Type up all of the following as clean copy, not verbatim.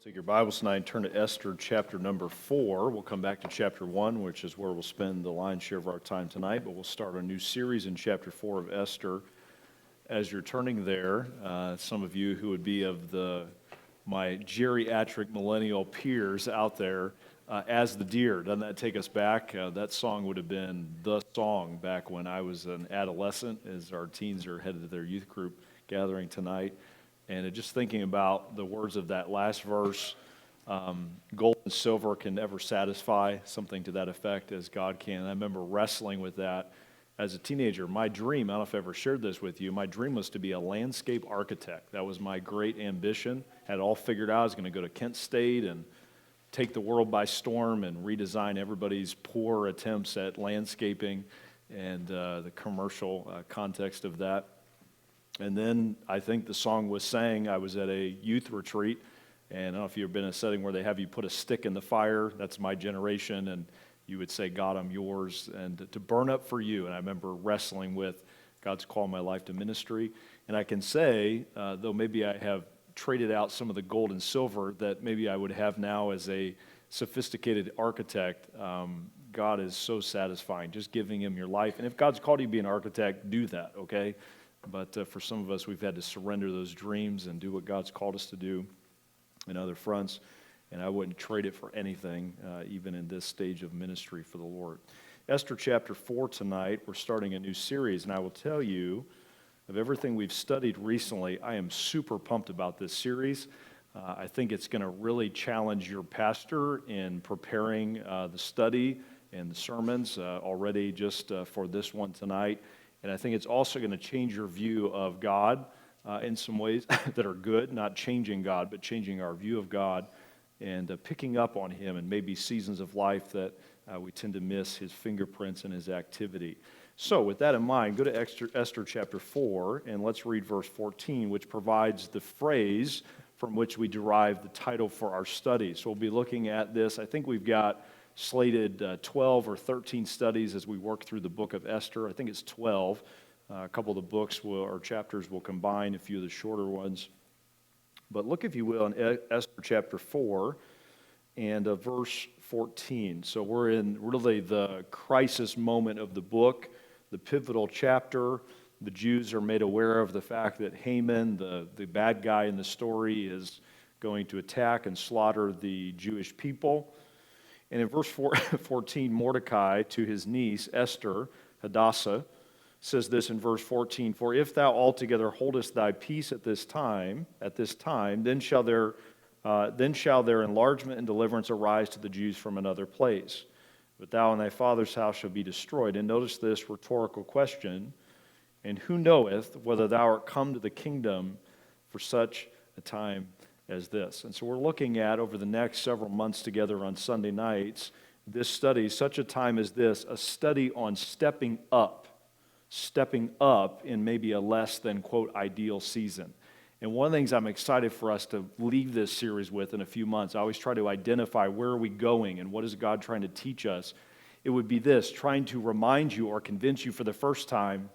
Take your Bibles tonight and turn to Esther chapter number 4. We'll come back to chapter 1, which is where we'll spend the lion's share of our time tonight, but we'll start a new series in chapter 4 of Esther. As you're turning there, some of you who would be of my geriatric millennial peers out there, As the Deer, doesn't that take us back? That song would have been the song back when I was an adolescent, as our teens are headed to their youth group gathering tonight. And just thinking about the words of that last verse, gold and silver can never satisfy, something to that effect, as God can. And I remember wrestling with that as a teenager. My dream, I don't know if I ever shared this with you, my dream was to be a landscape architect. That was my great ambition. Had it all figured out. I was going to go to Kent State and take the world by storm and redesign everybody's poor attempts at landscaping and the commercial context of that. And then I think the song was sang. I was at a youth retreat, and I don't know if you've been in a setting where they have you put a stick in the fire. That's my generation, and you would say, God, I'm yours, and to burn up for you. And I remember wrestling with God's call in my life to ministry. And I can say, though maybe I have traded out some of the gold and silver that maybe I would have now as a sophisticated architect, God is so satisfying, just giving him your life. And if God's called you to be an architect, do that, okay? But for some of us, we've had to surrender those dreams and do what God's called us to do in other fronts. And I wouldn't trade it for anything, even in this stage of ministry for the Lord. Esther chapter 4 tonight, we're starting a new series. And I will tell you, of everything we've studied recently, I am super pumped about this series. I think it's going to really challenge your pastor in preparing the study and the sermons already just for this one tonight. And I think it's also going to change your view of God in some ways that are good, not changing God, but changing our view of God and picking up on him and maybe seasons of life that we tend to miss his fingerprints and his activity. So with that in mind, go to Esther chapter 4, and let's read verse 14, which provides the phrase from which we derive the title for our study. So we'll be looking at this. I think we've got slated 12 or 13 studies as we work through the book of Esther. I think it's 12. A couple of the books or chapters will combine a few of the shorter ones. But look, if you will, in Esther chapter 4 and verse 14. So we're in really the crisis moment of the book, the pivotal chapter. The Jews are made aware of the fact that Haman, the bad guy in the story, is going to attack and slaughter the Jewish people. And in verse 14, Mordecai to his niece, Esther, Hadassah, says this in verse 14, "For if thou altogether holdest thy peace at this time, then shall their enlargement and deliverance arise to the Jews from another place. But thou and thy father's house shall be destroyed." And notice this rhetorical question, "And who knoweth whether thou art come to the kingdom for such a time as this?" And so we're looking at, over the next several months together on Sunday nights, this study, such a time as this, a study on stepping up in maybe a less than, quote, ideal season. And one of the things I'm excited for us to leave this series with in a few months, I always try to identify where are we going and what is God trying to teach us. It would be this, trying to remind you or convince you for the first time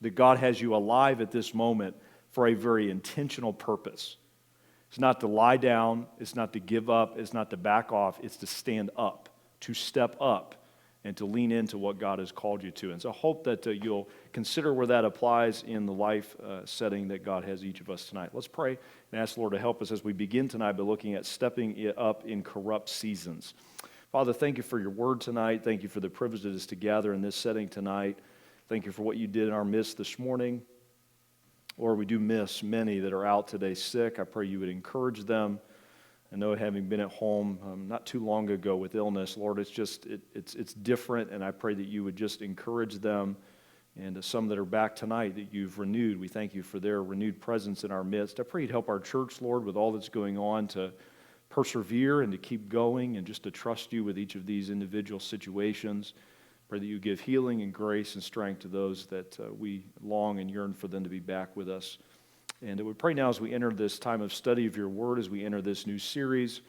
that God has you alive at this moment for a very intentional purpose. It's not to lie down, it's not to give up, it's not to back off, it's to stand up, to step up, and to lean into what God has called you to. And so I hope that you'll consider where that applies in the life setting that God has each of us tonight. Let's pray and ask the Lord to help us as we begin tonight by looking at stepping up in corrupt seasons. Father, thank you for your word tonight. Thank you for the privilege it is to gather in this setting tonight. Thank you for what you did in our midst this morning. Lord, we do miss many that are out today sick. I pray you would encourage them. I know, having been at home not too long ago with illness, Lord, it's different, and I pray that you would just encourage them. And some that are back tonight that you've renewed, we thank you for their renewed presence in our midst. I pray you'd help our church, Lord, with all that's going on, to persevere and to keep going and just to trust you with each of these individual situations. Pray that you give healing and grace and strength to those that we long and yearn for them to be back with us. And we pray now as we enter this time of study of your word, as we enter this new series,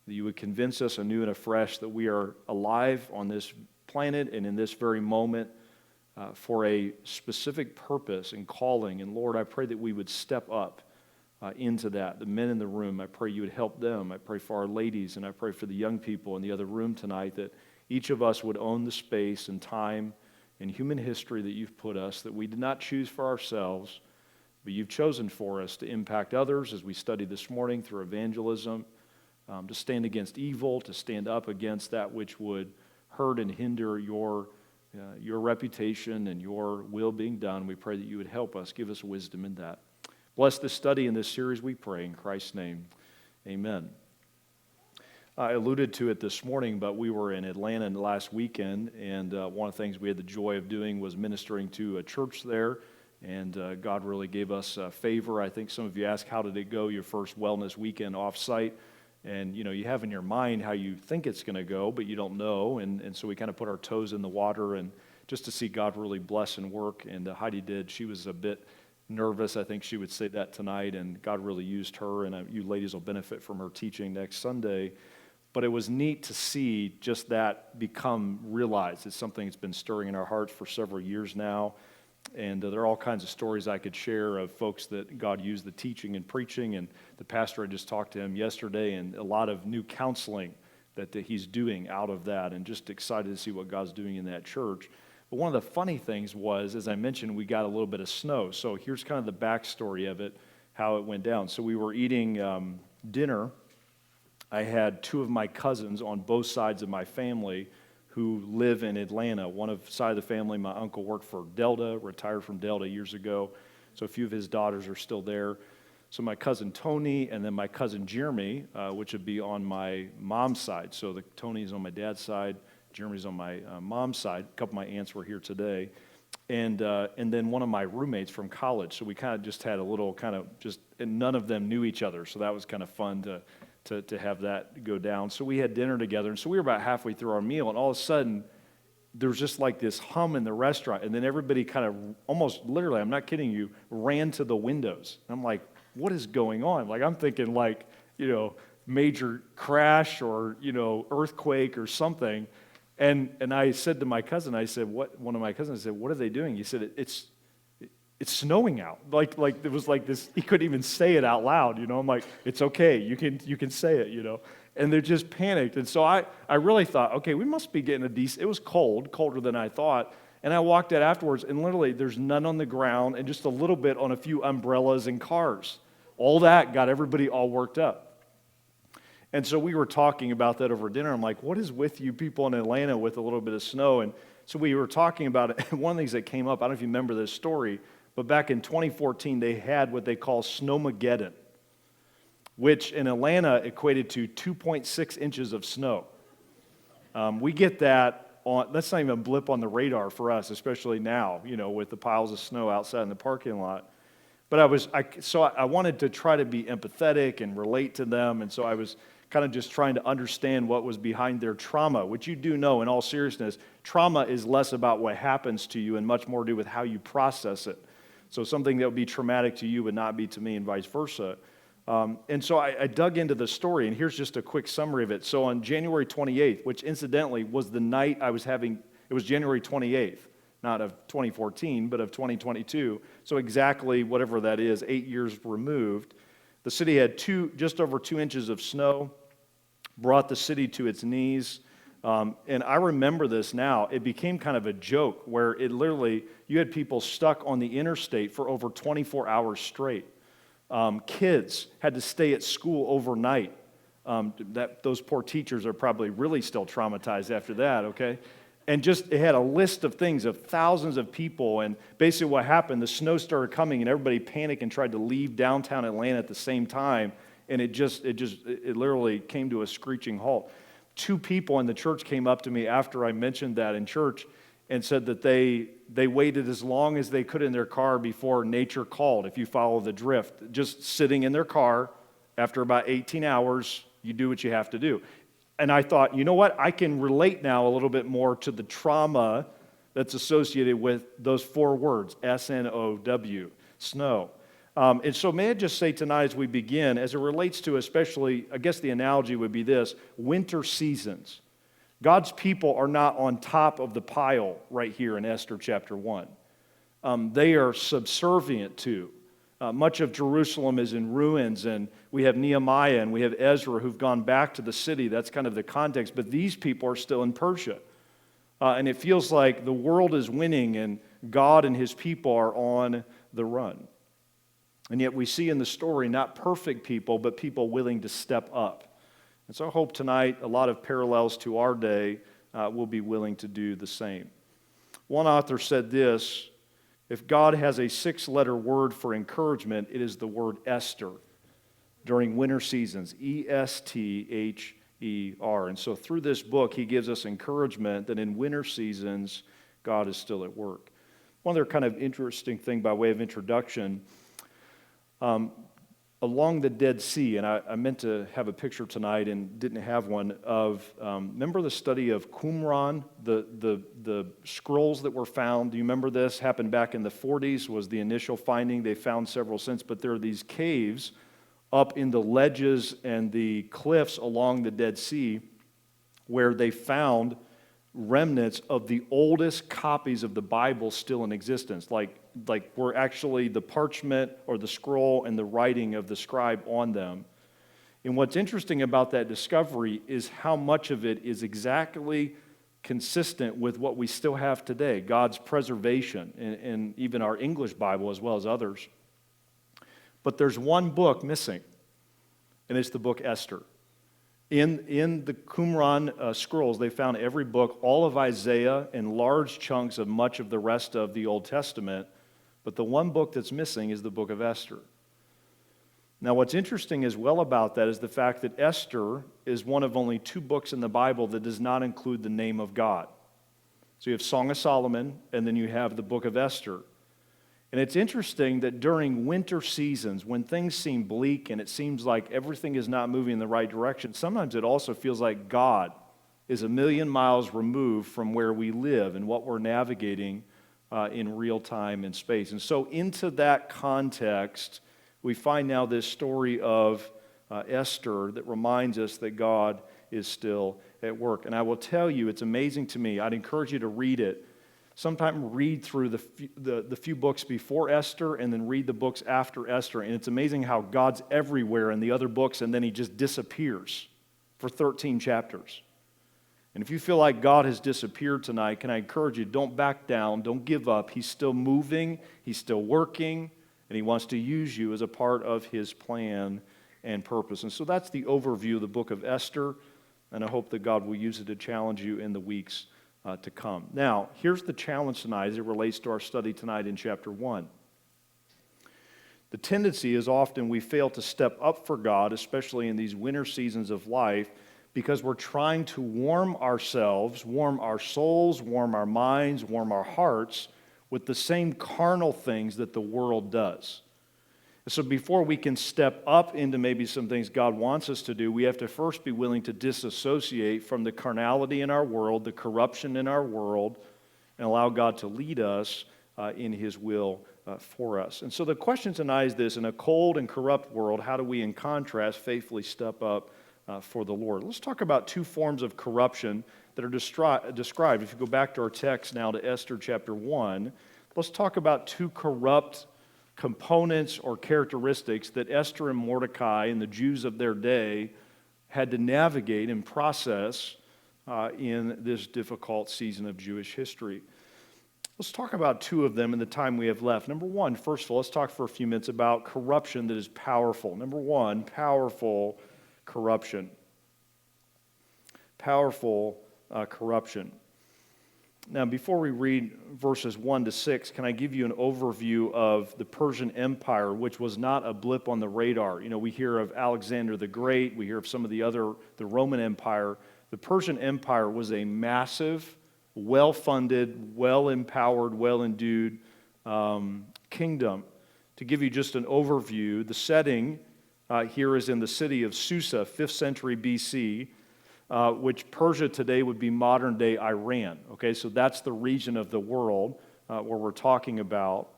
that you would convince us anew and afresh that we are alive on this planet and in this very moment for a specific purpose and calling. And Lord, I pray that we would step up into that. The men in the room, I pray you would help them. I pray for our ladies, and I pray for the young people in the other room tonight, that each of us would own the space and time and human history that you've put us, that we did not choose for ourselves, but you've chosen for us to impact others as we study this morning through evangelism, to stand against evil, to stand up against that which would hurt and hinder your reputation and your will being done. We pray that you would help us, give us wisdom in that. Bless this study in this series, we pray, in Christ's name. Amen. I alluded to it this morning, but we were in Atlanta last weekend, and one of the things we had the joy of doing was ministering to a church there, and God really gave us favor. I think some of you asked, how did it go, your first wellness weekend off-site? And, you have in your mind how you think it's going to go, but you don't know, and so we kind of put our toes in the water, and just to see God really bless and work, and Heidi did. She was a bit nervous. I think she would say that tonight, and God really used her, and you ladies will benefit from her teaching next Sunday. But it was neat to see just that become realized. It's something that's been stirring in our hearts for several years now, and there are all kinds of stories I could share of folks that God used the teaching and preaching, and the pastor, I just talked to him yesterday, and a lot of new counseling that he's doing out of that, and just excited to see what God's doing in that church. But one of the funny things was, as I mentioned, we got a little bit of snow. So here's kind of the backstory of it, how it went down. So we were eating dinner. I had two of my cousins on both sides of my family who live in Atlanta. One side of the family, my uncle worked for Delta, retired from Delta years ago. So a few of his daughters are still there. So my cousin Tony and then my cousin Jeremy, which would be on my mom's side. So Tony's on my dad's side. Jeremy's on my mom's side. A couple of my aunts were here today. And then one of my roommates from college. So we kind of just had a little and none of them knew each other. So that was kind of fun to have that go down. So we had dinner together. And so we were about halfway through our meal. And all of a sudden, there was just like this hum in the restaurant. And then everybody kind of almost literally, I'm not kidding you, ran to the windows. And I'm like, what is going on? Like, I'm thinking major crash or, earthquake or something. And I said to my cousin, one of my cousins said, what are they doing? He said, it's snowing out. Like it was like this, he couldn't even say it out loud, I'm like, it's okay, you can say it, And they're just panicked. And so I really thought, okay, we must be getting it was colder than I thought. And I walked out afterwards, and literally there's none on the ground and just a little bit on a few umbrellas and cars. All that got everybody all worked up. And so we were talking about that over dinner. I'm like, what is with you people in Atlanta with a little bit of snow? And so we were talking about it. One of the things that came up, I don't know if you remember this story, but back in 2014, they had what they call Snowmageddon, which in Atlanta equated to 2.6 inches of snow. We get that that's not even a blip on the radar for us, especially now, with the piles of snow outside in the parking lot. But I wanted to try to be empathetic and relate to them, and so I was kind of just trying to understand what was behind their trauma, which you do know, in all seriousness, trauma is less about what happens to you and much more to do with how you process it. So something that would be traumatic to you would not be to me and vice versa. And so I dug into the story, and here's just a quick summary of it. So on January 28th, which incidentally was the night it was January 28th, not of 2014, but of 2022. So exactly whatever that is, 8 years removed. The city had just over 2 inches of snow, brought the city to its knees. And I remember this now. It became kind of a joke where you had people stuck on the interstate for over 24 hours straight. Kids had to stay at school overnight. Those poor teachers are probably really still traumatized after that, okay? And it had a list of things of thousands of people, and basically what happened, the snow started coming and everybody panicked and tried to leave downtown Atlanta at the same time, and it literally came to a screeching halt. 2 people in the church came up to me after I mentioned that in church and said that they waited as long as they could in their car before nature called, if you follow the drift. Just sitting in their car, after about 18 hours, you do what you have to do. And I thought, you know what? I can relate now a little bit more to the trauma that's associated with those 4 words, S-N-O-W, snow. And so may I just say tonight as we begin, as it relates to especially, I guess the analogy would be this, winter seasons. God's people are not on top of the pile right here in Esther chapter 1. They are subservient to. Much of Jerusalem is in ruins, and we have Nehemiah and we have Ezra who've gone back to the city. That's kind of the context, but these people are still in Persia. And it feels like the world is winning and God and his people are on the run. And yet we see in the story not perfect people, but people willing to step up. And so I hope tonight a lot of parallels to our day will be willing to do the same. One author said this: if God has a 6-letter word for encouragement, it is the word Esther during winter seasons, E-S-T-H-E-R. And so through this book, he gives us encouragement that in winter seasons, God is still at work. One other kind of interesting thing by way of introduction, along the Dead Sea, and I meant to have a picture tonight and didn't have one, of, remember the study of Qumran, the scrolls that were found? Do you remember this? Happened back in the 40s, was the initial finding. They found several since, but there are these caves up in the ledges and the cliffs along the Dead Sea where they found remnants of the oldest copies of the Bible still in existence, like were actually the parchment or the scroll and the writing of the scribe on them. And what's interesting about that discovery is how much of it is exactly consistent with what we still have today, God's preservation in even our English Bible as well as others. But there's one book missing, and it's the book Esther. In the Qumran scrolls, they found every book, all of Isaiah, and large chunks of much of the rest of the Old Testament, but the one book that's missing is the book of Esther. Now, what's interesting as well about that is the fact that Esther is one of only 2 books in the Bible that does not include the name of God. So you have Song of Solomon, and then you have the book of Esther. And it's interesting that during winter seasons, when things seem bleak and it seems like everything is not moving in the right direction, sometimes it also feels like God is a million miles removed from where we live and what we're navigating in real time and space. And so into that context, we find now this story of Esther that reminds us that God is still at work. And I will tell you, it's amazing to me. I'd encourage you to read it. Sometime read through the few books before Esther and then read the books after Esther. And it's amazing how God's everywhere in the other books and then he just disappears for 13 chapters. And if you feel like God has disappeared tonight, can I encourage you, don't back down, don't give up. He's still moving, he's still working, and he wants to use you as a part of his plan and purpose. And so that's the overview of the book of Esther, and I hope that God will use it to challenge you in the weeks to come. Now, here's the challenge tonight as it relates to our study tonight in chapter 1. The tendency is often we fail to step up for God, especially in these winter seasons of life, because we're trying to warm ourselves, warm our souls, warm our minds, warm our hearts with the same carnal things that the world does. So before we can step up into maybe some things God wants us to do, we have to first be willing to disassociate from the carnality in our world, the corruption in our world, and allow God to lead us in his will for us. And so the question tonight is this: in a cold and corrupt world, how do we, in contrast, faithfully step up for the Lord? Let's talk about 2 forms of corruption that are described. If you go back to our text now to Esther chapter 1, let's talk about 2 corrupt components or characteristics that Esther and Mordecai and the Jews of their day had to navigate and process in this difficult season of Jewish history. Let's talk about 2 of them in the time we have left. Number 1, first of all, let's talk for a few minutes about corruption that is powerful. Number 1, powerful corruption. Powerful corruption. Now, before we read verses 1 to 6, can I give you an overview of the Persian Empire, which was not a blip on the radar? You know, we hear of Alexander the Great, we hear of some of the Roman Empire. The Persian Empire was a massive, well-funded, well-empowered, well-endued kingdom. To give you just an overview, the setting here is in the city of Susa, 5th century BC, which Persia today would be modern-day Iran. Okay, so that's the region of the world where we're talking about.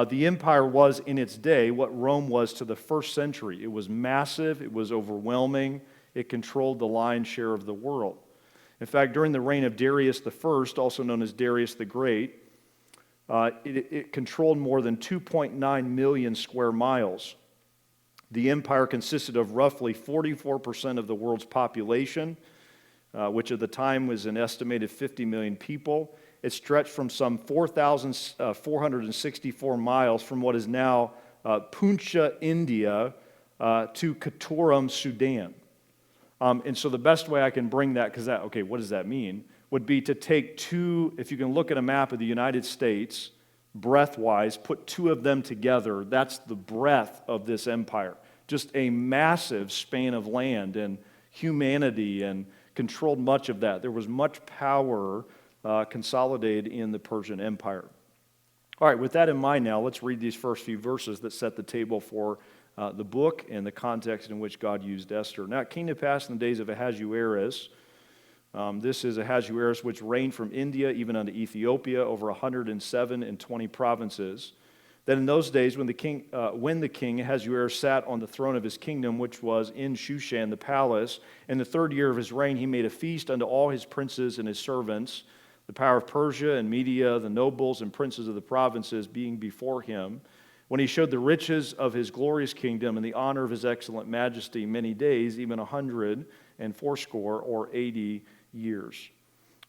The empire was, in its day, what Rome was to the 1st century. It was massive, it was overwhelming, it controlled the lion's share of the world. In fact, during the reign of Darius I, also known as Darius the Great, It controlled more than 2.9 million square miles. The empire consisted of roughly 44% of the world's population, which at the time was an estimated 50 million people. It stretched from some 4,464 miles from what is now Punjab, India, to Khartoum, Sudan. And so the best way I can bring that, what does that mean? Would be to take two, if you can look at a map of the United States, breadth-wise, put two of them together, that's the breadth of this empire. Just a massive span of land and humanity, and controlled much of that. There was much power consolidated in the Persian Empire. All right, with that in mind now, let's read these first few verses that set the table for the book and the context in which God used Esther. Now it came to pass in the days of Ahasuerus. This is Ahasuerus, which reigned from India even unto Ethiopia, over 107 provinces. That in those days, when the king Ahasuerus sat on the throne of his kingdom, which was in Shushan the palace, in the third year of his reign, he made a feast unto all his princes and his servants, the power of Persia and Media, the nobles and princes of the provinces being before him, when he showed the riches of his glorious kingdom and the honor of his excellent majesty many days, even 180 or 80 years.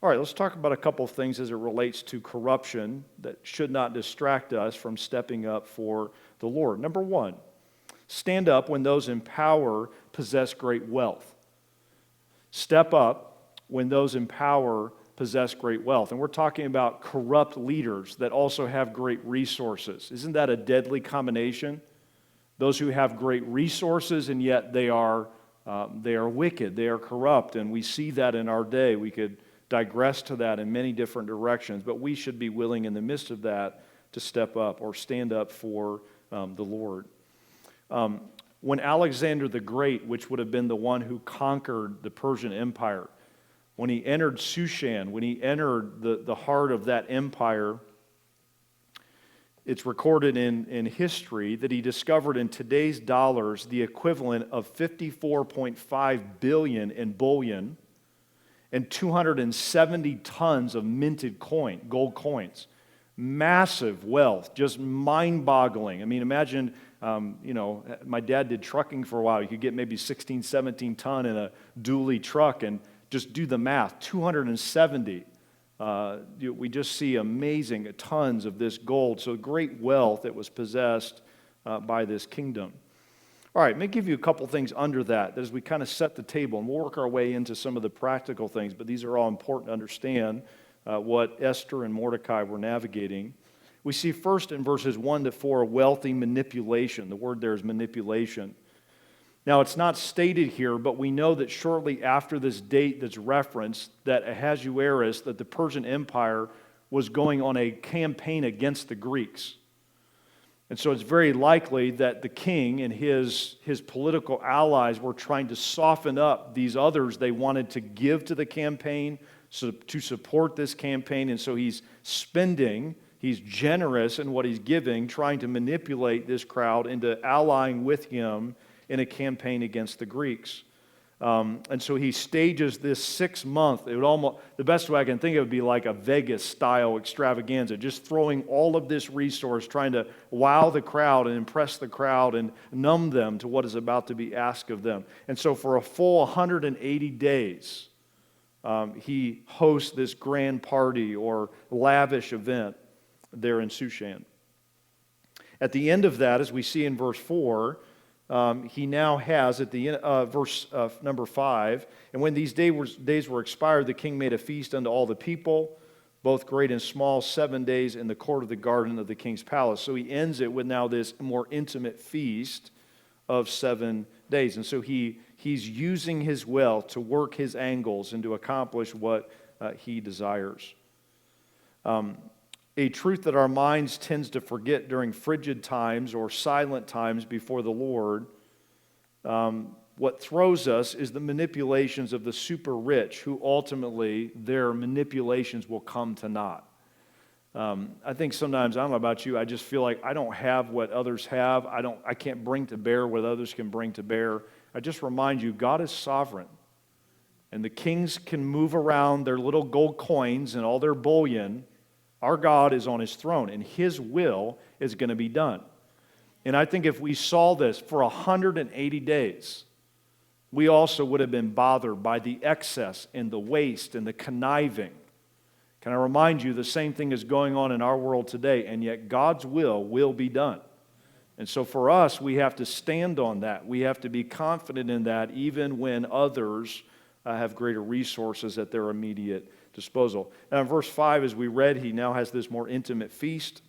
All right, let's talk about a couple of things as it relates to corruption that should not distract us from stepping up for the Lord. Number one, stand up when those in power possess great wealth. Step up when those in power possess great wealth. And we're talking about corrupt leaders that also have great resources. Isn't that a deadly combination? Those who have great resources and yet they are wicked, they are corrupt, and we see that in our day. We could digress to that in many different directions, but we should be willing in the midst of that to step up or stand up for the Lord. When Alexander the Great, which would have been the one who conquered the Persian Empire, when he entered Shushan, when he entered the heart of that empire, it's recorded in history that he discovered in today's dollars the equivalent of 54.5 billion in bullion and 270 tons of minted gold coins. Massive wealth, just mind-boggling. I mean, imagine, my dad did trucking for a while. You could get maybe 16, 17 ton in a dually truck, and just do the math, 270. We just see amazing tons of this gold. So great wealth that was possessed by this kingdom. All right, let me give you a couple things under that as we kind of set the table, and we'll work our way into some of the practical things, but these are all important to understand what Esther and Mordecai were navigating. We see first in verses 1 to 4 wealthy manipulation. The word there is manipulation. Now, it's not stated here, but we know that shortly after this date that's referenced, that Ahasuerus, that the Persian Empire was going on a campaign against the Greeks. And so it's very likely that the king and his political allies were trying to soften up these others they wanted to give to the campaign, so to support this campaign. And so he's generous in what he's giving, trying to manipulate this crowd into allying with him in a campaign against the Greeks. And so he stages this 6-month, the best way I can think of it would be like a Vegas-style extravaganza, just throwing all of this resource, trying to wow the crowd and impress the crowd and numb them to what is about to be asked of them. And so for a full 180 days, he hosts this grand party or lavish event there in Shushan. At the end of that, as we see in verse 4, he now has, at the end, verse number 5, and when these days were expired, the king made a feast unto all the people, both great and small, 7 days in the court of the garden of the king's palace. So he ends it with now this more intimate feast of 7 days. And so he's using his wealth to work his angles and to accomplish what he desires. A truth that our minds tends to forget during frigid times or silent times before the Lord. What throws us is the manipulations of the super rich, who ultimately their manipulations will come to naught. I think sometimes, I don't know about you, I just feel like I don't have what others have. I can't bring to bear what others can bring to bear. I just remind you, God is sovereign. And the kings can move around their little gold coins and all their bullion, Our God is on his throne, and his will is going to be done. And I think if we saw this for 180 days, we also would have been bothered by the excess and the waste and the conniving. Can I remind you, the same thing is going on in our world today, and yet God's will be done. And so for us, we have to stand on that. We have to be confident in that, even when others have greater resources at their immediate disposal. Now in verse 5, as we read, he now has this more intimate feast.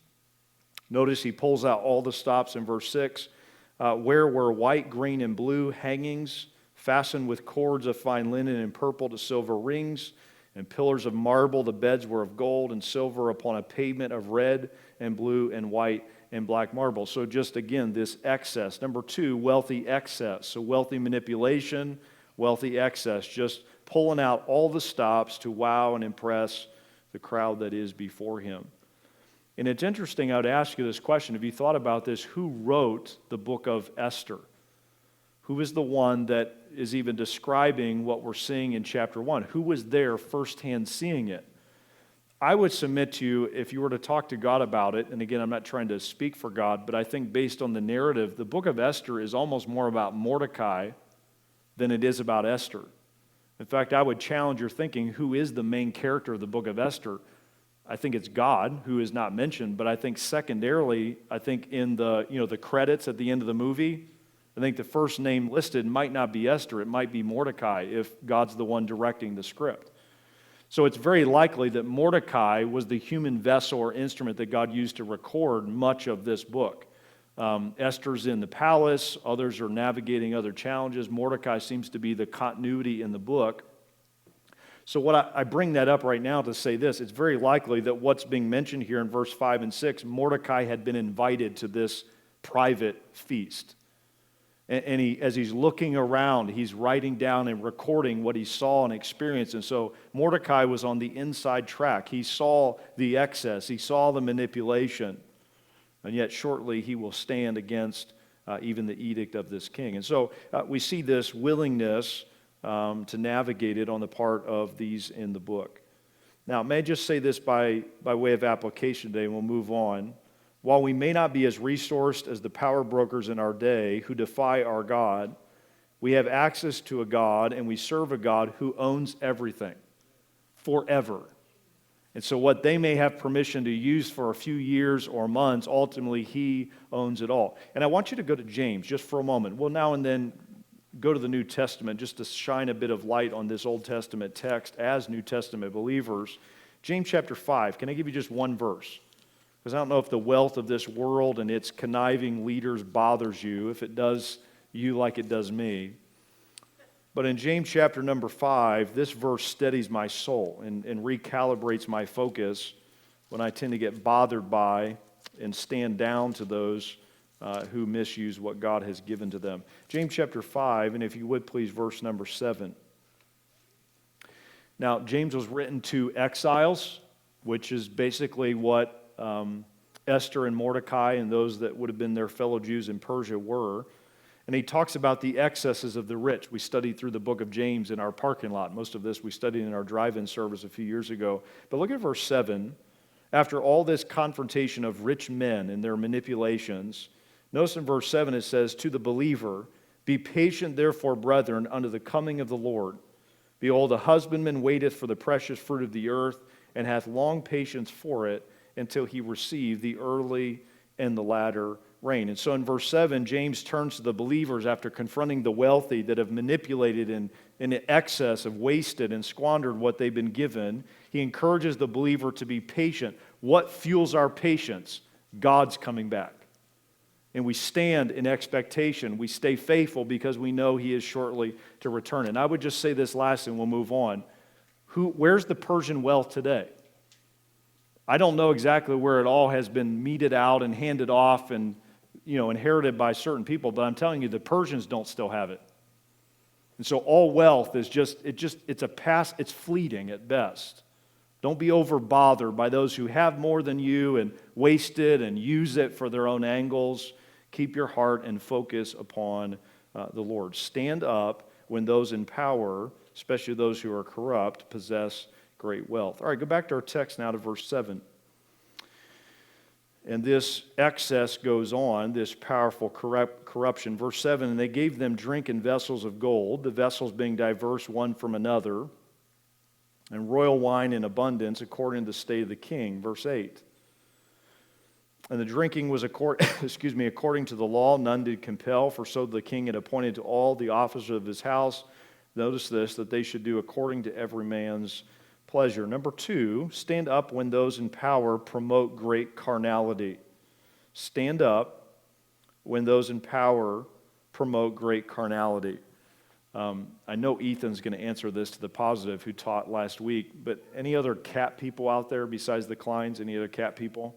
Notice he pulls out all the stops in verse 6. Where were white, green, and blue hangings, fastened with cords of fine linen and purple to silver rings, and pillars of marble. The beds were of gold and silver upon a pavement of red and blue and white and black marble. So just again, this excess. Number 2, wealthy excess. So wealthy manipulation, wealthy excess. Just pulling out all the stops to wow and impress the crowd that is before him. And it's interesting, I would ask you this question. Have you thought about this? Who wrote the book of Esther? Who is the one that is even describing what we're seeing in chapter 1? Who was there firsthand seeing it? I would submit to you, if you were to talk to God about it, and again, I'm not trying to speak for God, but I think based on the narrative, the book of Esther is almost more about Mordecai than it is about Esther. In fact, I would challenge your thinking, who is the main character of the book of Esther? I think it's God, who is not mentioned, but I think secondarily, I think in the credits at the end of the movie, I think the first name listed might not be Esther, it might be Mordecai if God's the one directing the script. So it's very likely that Mordecai was the human vessel or instrument that God used to record much of this book. Esther's in the palace, others are navigating other challenges. Mordecai seems to be the continuity in the book. So what I bring that up right now to say this, it's very likely that what's being mentioned here in verse 5 and 6, Mordecai had been invited to this private feast. And as he's looking around, he's writing down and recording what he saw and experienced. And so Mordecai was on the inside track. He saw the excess. He saw the manipulation. And yet shortly he will stand against even the edict of this king. And so we see this willingness to navigate it on the part of these in the book. Now, may I just say this by way of application today, and we'll move on. While we may not be as resourced as the power brokers in our day who defy our God, we have access to a God and we serve a God who owns everything forever. And so what they may have permission to use for a few years or months, ultimately he owns it all. And I want you to go to James just for a moment. We'll now and then go to the New Testament just to shine a bit of light on this Old Testament text as New Testament believers. James chapter 5, can I give you just one verse? Because I don't know if the wealth of this world and its conniving leaders bothers you, if it does you like it does me. But in James chapter number 5, this verse steadies my soul and recalibrates my focus when I tend to get bothered by and stand down to those who misuse what God has given to them. James chapter 5, and if you would please, verse number 7. Now, James was written to exiles, which is basically what Esther and Mordecai and those that would have been their fellow Jews in Persia were. And he talks about the excesses of the rich. We studied through the book of James in our parking lot. Most of this we studied in our drive-in service a few years ago. But look at verse 7. After all this confrontation of rich men and their manipulations, notice in verse 7 it says, to the believer, be patient therefore, brethren, unto the coming of the Lord. Behold, a husbandman waiteth for the precious fruit of the earth, and hath long patience for it, until he receive the early and the latter rain. And so in verse 7, James turns to the believers after confronting the wealthy that have manipulated and in excess have wasted and squandered what they've been given. He encourages the believer to be patient. What fuels our patience? God's coming back. And we stand in expectation. We stay faithful because we know he is shortly to return. And I would just say this last and we'll move on. Where's the Persian wealth today? I don't know exactly where it all has been meted out and handed off and inherited by certain people, but I'm telling you the Persians don't still have it. And so all wealth is it's fleeting at best. Don't be over bothered by those who have more than you and waste it and use it for their own angles. Keep your heart and focus upon the Lord. Stand up when those in power, especially those who are corrupt, possess great wealth. All right, go back to our text now to verse 7. And this excess goes on, this powerful corruption. Verse 7, and they gave them drink in vessels of gold, the vessels being diverse one from another, and royal wine in abundance according to the state of the king. Verse 8. And the drinking was according to the law, none did compel, for so the king had appointed to all the officers of his house, notice this, that they should do according to every man's pleasure. Number 2, stand up when those in power promote great carnality. Stand up when those in power promote great carnality. I know Ethan's going to answer this to the positive, who taught last week, but any other cat people out there besides the Kleins? Any other cat people?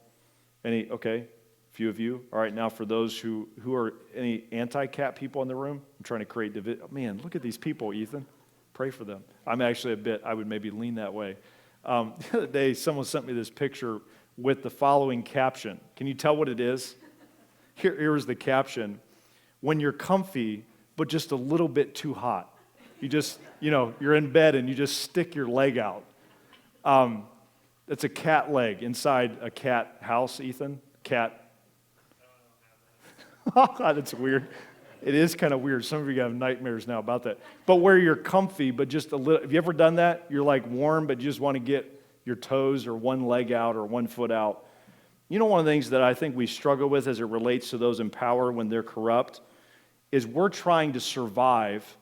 Any? Okay, few of you. All right, now for those who are any anti-cat people in the room, I'm trying to create division. Oh, man, look at these people, Ethan. Pray for them. I'm actually I would maybe lean that way. The other day, someone sent me this picture with the following caption. Can you tell what it is? Here's the caption. When you're comfy, but just a little bit too hot. You just, you're in bed and you just stick your leg out. It's a cat leg inside a cat house, Ethan. Cat. Oh, God, it's weird. It is kind of weird. Some of you have nightmares now about that. But where you're comfy, but just a little. Have you ever done that? You're like warm, but you just want to get your toes or one leg out or one foot out. One of the things that I think we struggle with as it relates to those in power when they're corrupt is we're trying to survive,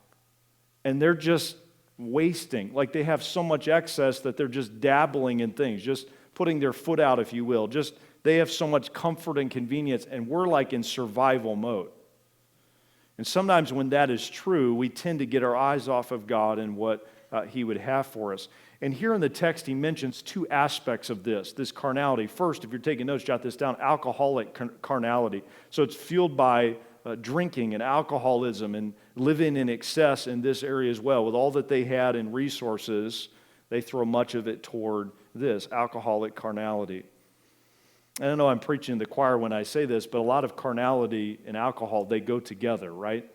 and they're just wasting. Like they have so much excess that they're just dabbling in things, just putting their foot out, if you will. Just they have so much comfort and convenience, and we're like in survival mode. And sometimes when that is true, we tend to get our eyes off of God and what He would have for us. And here in the text, he mentions 2 aspects of this carnality. First, if you're taking notes, jot this down, alcoholic carnality. So it's fueled by drinking and alcoholism and living in excess in this area as well. With all that they had in resources, they throw much of it toward this, alcoholic carnality. And I know I'm preaching to the choir when I say this, but a lot of carnality and alcohol, they go together, right?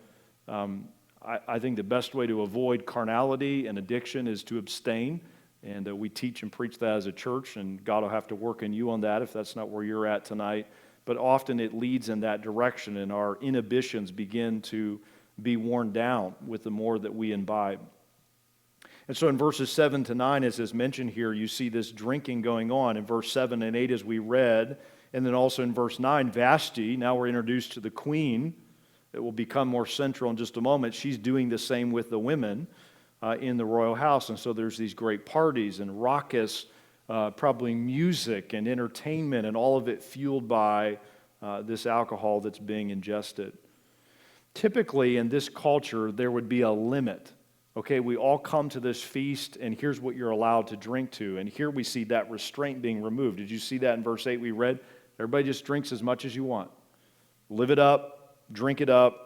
I think the best way to avoid carnality and addiction is to abstain. And we teach and preach that as a church, and God will have to work in you on that if that's not where you're at tonight. But often it leads in that direction, and our inhibitions begin to be worn down with the more that we imbibe. And so in verses 7 to 9, as is mentioned here, you see this drinking going on. In verse 7 and 8, as we read, and then also in verse 9, Vashti, now we're introduced to the queen. It will become more central in just a moment. She's doing the same with the women in the royal house. And so there's these great parties and raucous, probably music and entertainment, and all of it fueled by this alcohol that's being ingested. Typically in this culture, there would be a limit. Okay, we all come to this feast, and here's what you're allowed to drink to. And here we see that restraint being removed. Did you see that in verse 8 we read? Everybody just drinks as much as you want. Live it up, drink it up.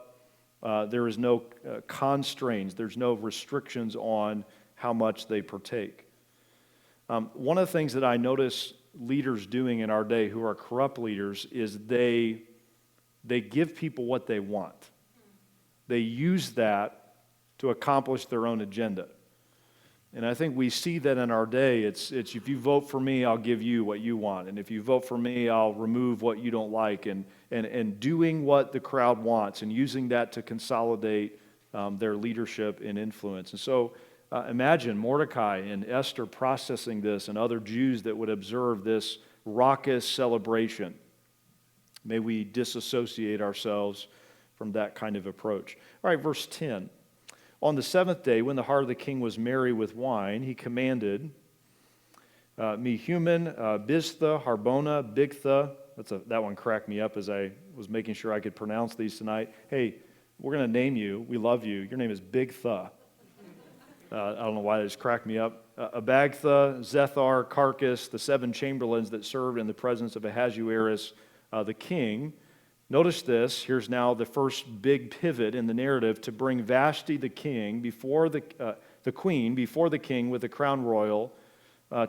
There is no constraints. There's no restrictions on how much they partake. One of the things that I notice leaders doing in our day who are corrupt leaders is they give people what they want. They use that to accomplish their own agenda. And I think we see that in our day. It's if you vote for me, I'll give you what you want. And if you vote for me, I'll remove what you don't like. And doing what the crowd wants and using that to consolidate their leadership and influence. And so imagine Mordecai and Esther processing this, and other Jews that would observe this raucous celebration. May we disassociate ourselves from that kind of approach. All right, verse 10. On the 7th day, when the heart of the king was merry with wine, he commanded Mehuman, Biztha, Harbona, Bigtha. That one cracked me up as I was making sure I could pronounce these tonight. Hey, we're going to name you. We love you. Your name is Bigtha. I don't know why that just cracked me up. Abagtha, Zethar, Carcass, the 7 chamberlains that served in the presence of Ahasuerus, the king. Notice this. Here's now the first big pivot in the narrative to bring Vashti the king before the queen before the king with the crown royal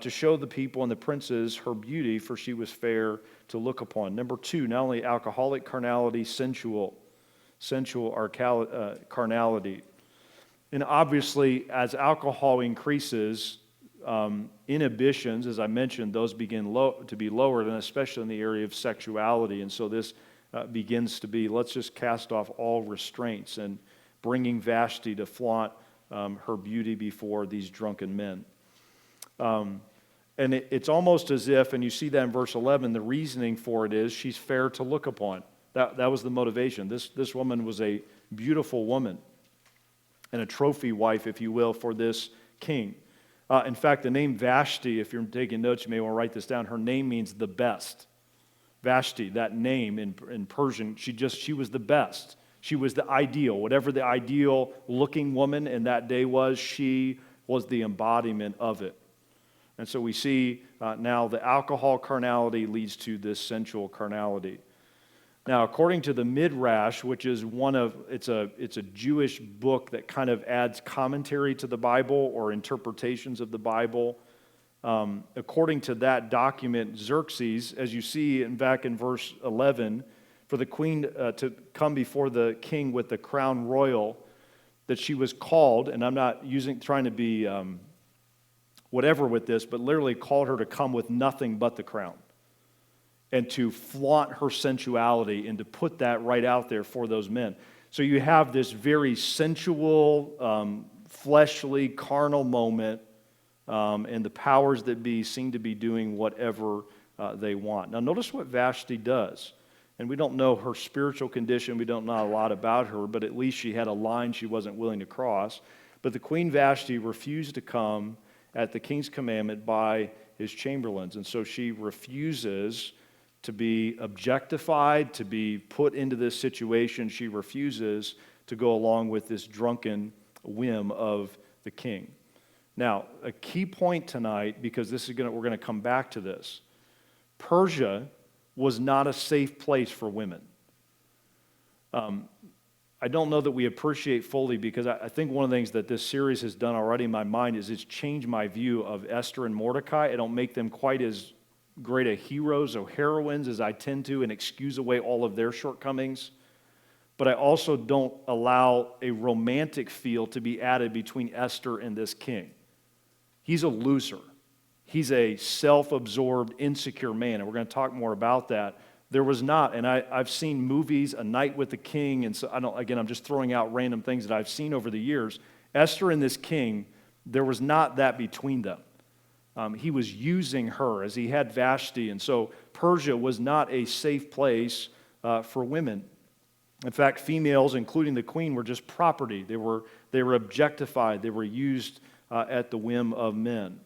to show the people and the princes her beauty, for she was fair to look upon. Number 2, not only alcoholic carnality, sensual carnality. And obviously, as alcohol increases, inhibitions, as I mentioned, those begin to be lowered, and especially in the area of sexuality. And so this begins to be, let's just cast off all restraints, and bringing Vashti to flaunt her beauty before these drunken men. And it's almost as if, and you see that in verse 11, the reasoning for it is she's fair to look upon. That was the motivation. This woman was a beautiful woman and a trophy wife, if you will, for this king. In fact, the name Vashti, if you're taking notes, you may want to write this down. Her name means the best. Vashti, that name in Persian, she was the best. She was the ideal. Whatever the ideal looking woman in that day was, she was the embodiment of it. And so we see now the alcohol carnality leads to this sensual carnality. Now, according to the Midrash, which is it's a Jewish book that kind of adds commentary to the Bible or interpretations of the Bible. According to that document, Xerxes, as you see back in verse 11, for the queen to come before the king with the crown royal, that she was called, and I'm not trying to be whatever with this, but literally called her to come with nothing but the crown, and to flaunt her sensuality and to put that right out there for those men. So you have this very sensual, fleshly, carnal moment, and the powers that be seem to be doing whatever they want. Now notice what Vashti does. And we don't know her spiritual condition. We don't know a lot about her, but at least she had a line she wasn't willing to cross. But the Queen Vashti refused to come at the king's commandment by his chamberlains. And so she refuses to be objectified, to be put into this situation. She refuses to go along with this drunken whim of the king. Now, a key point tonight, because we're going to come back to this. Persia was not a safe place for women. I don't know that we appreciate fully, because I think one of the things that this series has done already in my mind is it's changed my view of Esther and Mordecai. I don't make them quite as great a heroes or heroines as I tend to, and excuse away all of their shortcomings. But I also don't allow a romantic feel to be added between Esther and this king. He's a loser. He's a self-absorbed, insecure man, and we're going to talk more about that. There was not, and I've seen movies, A Night with the King, and so I'm just throwing out random things that I've seen over the years. Esther and this king, there was not that between them. He was using her as he had Vashti, and so Persia was not a safe place for women. In fact, females, including the queen, were just property. They were objectified. They were used at the whim of men.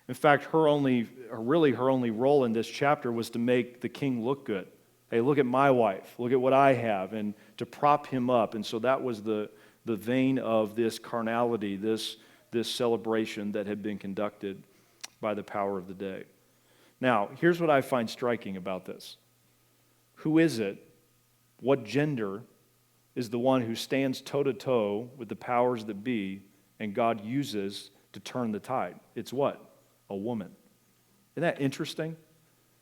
In fact, her only role in this chapter was to make the king look good. Hey, look at my wife. Look at what I have, and to prop him up. And so that was the vein of this carnality, this celebration that had been conducted by the power of the day. Now, here's what I find striking about this. Who is it? What gender is the one who stands toe-to-toe with the powers that be and God uses to turn the tide? It's what? A woman. Isn't that interesting?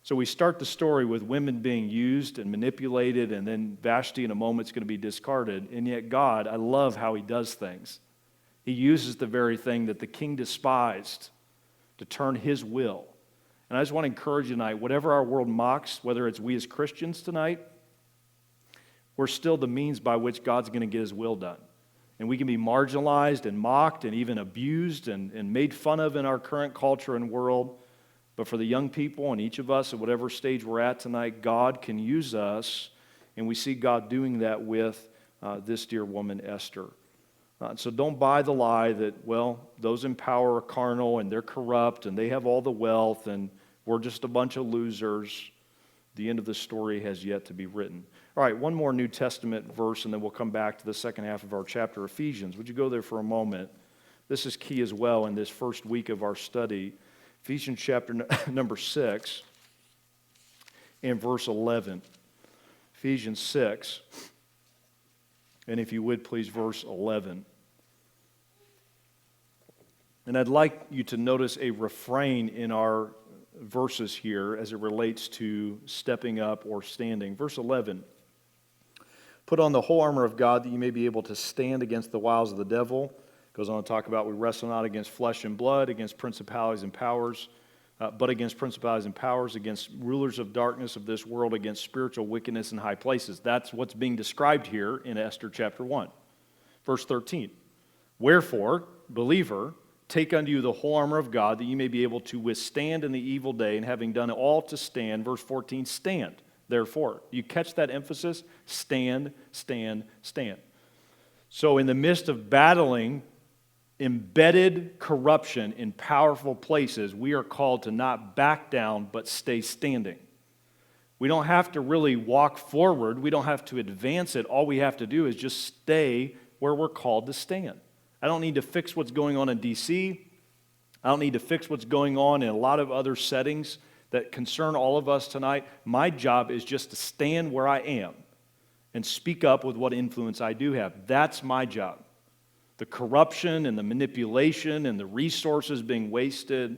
So we start the story with women being used and manipulated, and then Vashti in a moment is going to be discarded. And yet God, I love how he does things. He uses the very thing that the king despised to turn his will. And I just want to encourage you tonight, whatever our world mocks, whether it's we as Christians tonight, we're still the means by which God's going to get his will done. And we can be marginalized and mocked and even abused and made fun of in our current culture and world. But for the young people and each of us at whatever stage we're at tonight, God can use us. And we see God doing that with this dear woman, Esther. So don't buy the lie that, well, those in power are carnal and they're corrupt and they have all the wealth and we're just a bunch of losers. The end of the story has yet to be written. All right, one more New Testament verse, and then we'll come back to the second half of our chapter, Ephesians. Would you go there for a moment? This is key as well in this first week of our study. Ephesians chapter number 6 and verse 11. Ephesians 6, and if you would please, verse 11. And I'd like you to notice a refrain in our verses here as it relates to stepping up or standing. Verse 11. Put on the whole armor of God that you may be able to stand against the wiles of the devil, Goes on to talk about we wrestle not against flesh and blood, against principalities and powers, but against principalities and powers, against rulers of darkness of this world, against spiritual wickedness in high places. That's what's being described here in Esther chapter 1. Verse 13, wherefore, believer, take unto you the whole armor of God, that you may be able to withstand in the evil day, and having done all to stand. Verse 14, stand, therefore. You catch that emphasis? Stand, stand, stand. So in the midst of battling embedded corruption in powerful places, we are called to not back down, but stay standing. We don't have to really walk forward. We don't have to advance it. All we have to do is just stay where we're called to stand. I don't need to fix what's going on in D.C. I don't need to fix what's going on in a lot of other settings that concern all of us tonight. My job is just to stand where I am and speak up with what influence I do have. That's my job. The corruption and the manipulation and the resources being wasted,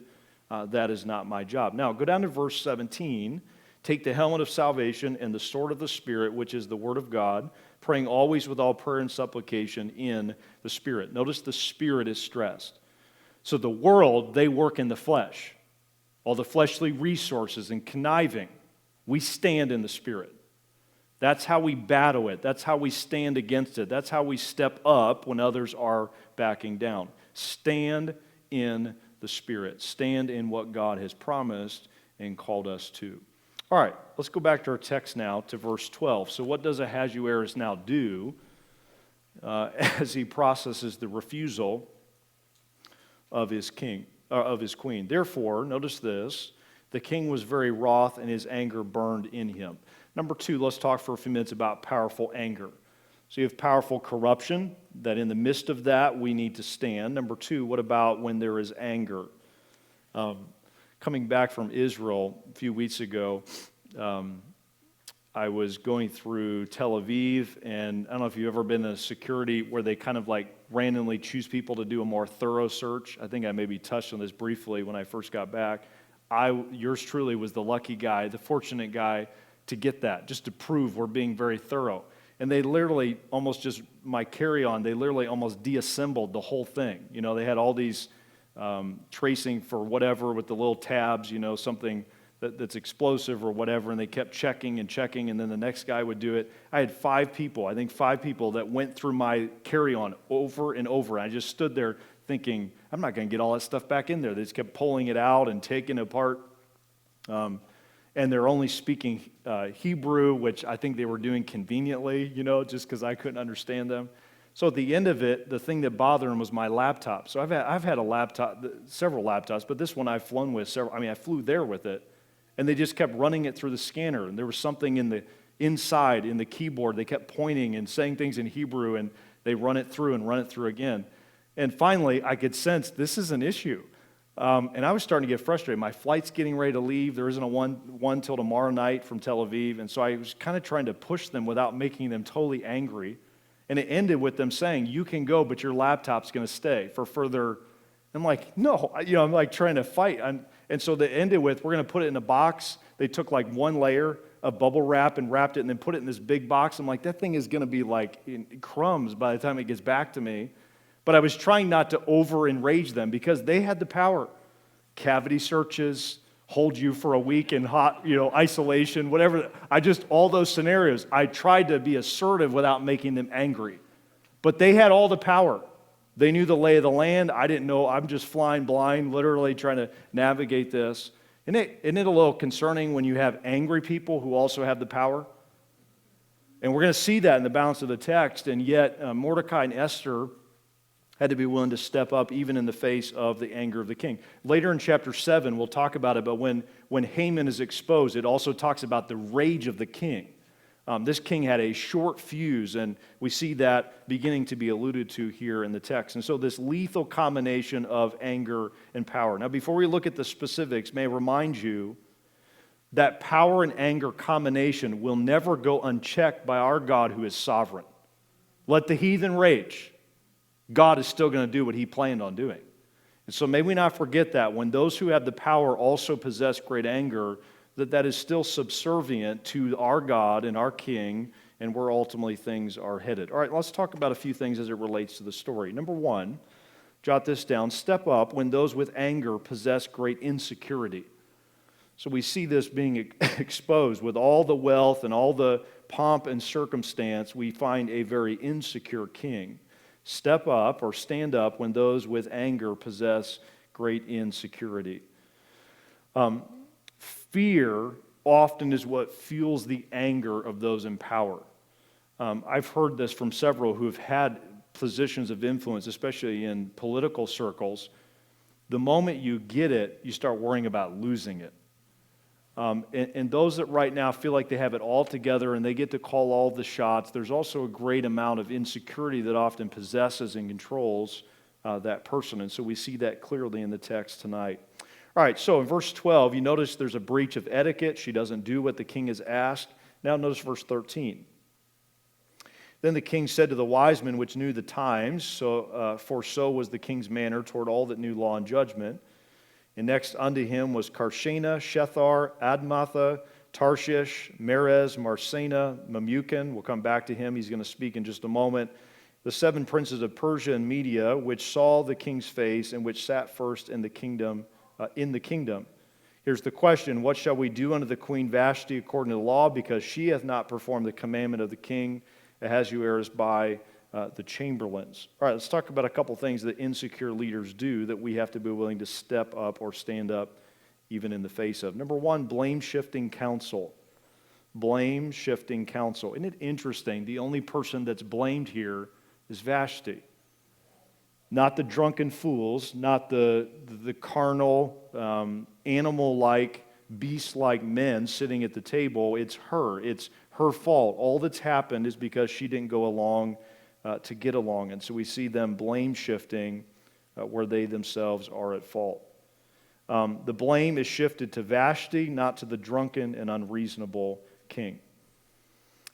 that is not my job. Now, go down to verse 17. Take the helmet of salvation and the sword of the Spirit, which is the word of God, praying always with all prayer and supplication in the Spirit. Notice the Spirit is stressed. So the world, they work in the flesh. All the fleshly resources and conniving. We stand in the Spirit. That's how we battle it. That's how we stand against it. That's how we step up when others are backing down. Stand in the Spirit. Stand in what God has promised and called us to. All right, let's go back to our text now to verse 12. So what does Ahasuerus now do as he processes the refusal of his king, of his queen? Therefore, notice this, the king was very wroth and his anger burned in him. Number two, let's talk for a few minutes about powerful anger. So you have powerful corruption, that in the midst of that we need to stand. Number two, what about when there is anger? Coming back from Israel a few weeks ago, I was going through Tel Aviv, and I don't know if you've ever been in a security where they kind of like randomly choose people to do a more thorough search. I think I maybe touched on this briefly when I first got back. Yours truly was the lucky guy, the fortunate guy to get that, just to prove we're being very thorough. And they literally almost just, my carry-on, they literally almost deassembled the whole thing. You know, they had all these tracing for whatever with the little tabs, you know, something that's explosive or whatever, and they kept checking, and then the next guy would do it. I had five people that went through my carry-on over and over. I just stood there thinking, I'm not going to get all that stuff back in there. They just kept pulling it out and taking it apart. And they're only speaking Hebrew, which I think they were doing conveniently, you know, just because I couldn't understand them. So at the end of it, the thing that bothered them was my laptop. So I've had a laptop, several laptops, but this one I've flown with several. I mean, I flew there with it, and they just kept running it through the scanner, and there was something in the inside in the keyboard. They kept pointing and saying things in Hebrew, and they run it through and run it through again. And finally, I could sense this is an issue. And I was starting to get frustrated. My flight's getting ready to leave. There isn't a one till tomorrow night from Tel Aviv. And so I was kind of trying to push them without making them totally angry. And it ended with them saying, you can go, but your laptop's going to stay for further. I'm like, no. You know, I'm like trying to fight. And so they ended with, we're going to put it in a box. They took like one layer of bubble wrap and wrapped it and then put it in this big box. I'm like, that thing is going to be like in crumbs by the time it gets back to me. But I was trying not to over-enrage them because they had the power. Cavity searches, hold you for a week in hot, you know, isolation, whatever. All those scenarios, I tried to be assertive without making them angry. But they had all the power. They knew the lay of the land. I didn't know. I'm just flying blind, literally trying to navigate this. Isn't it a little concerning when you have angry people who also have the power? And we're going to see that in the balance of the text. And yet, Mordecai and Esther had to be willing to step up even in the face of the anger of the king. Later in chapter 7, we'll talk about it, but when Haman is exposed, it also talks about the rage of the king. This king had a short fuse, and we see that beginning to be alluded to here in the text. And so this lethal combination of anger and power. Now, before we look at the specifics, may I remind you that power and anger combination will never go unchecked by our God who is sovereign. Let the heathen rage. God is still going to do what he planned on doing. And so may we not forget that when those who have the power also possess great anger, that is still subservient to our God and our King and where ultimately things are headed. All right, let's talk about a few things as it relates to the story. Number one, Jot this down. Step up when those with anger possess great insecurity. So we see this being exposed. With all the wealth and all the pomp and circumstance, we find a very insecure king. Step up or stand up when those with anger possess great insecurity. Fear often is what fuels the anger of those in power. I've heard this from several who have had positions of influence, especially in political circles. The moment you get it, you start worrying about losing it. And those that right now feel like they have it all together and they get to call all the shots, there's also a great amount of insecurity that often possesses and controls that person. And so we see that clearly in the text tonight. All right, so in verse 12, you notice there's a breach of etiquette. She doesn't do what the king has asked. Now notice verse 13. Then the king said to the wise men which knew the times, for so was the king's manner toward all that knew law and judgment. And next unto him was Karshena, Shethar, Admatha, Tarshish, Merez, Marsena, Memucan. We'll come back to him. He's going to speak in just a moment. The 7 princes of Persia and Media, which saw the king's face and which sat first in the kingdom. Here's the question: what shall we do unto the queen Vashti according to the law? Because she hath not performed the commandment of the king Ahasuerus by the chamberlains. All right, let's talk about a couple things that insecure leaders do that we have to be willing to step up or stand up even in the face of. Number 1, blame-shifting counsel. Blame-shifting counsel. Isn't it interesting? The only person that's blamed here is Vashti. Not the drunken fools, not the carnal, animal-like, beast-like men sitting at the table. It's her. It's her fault. All that's happened is because she didn't go along to get along. And so we see them blame-shifting where they themselves are at fault. The blame is shifted to Vashti, not to the drunken and unreasonable king.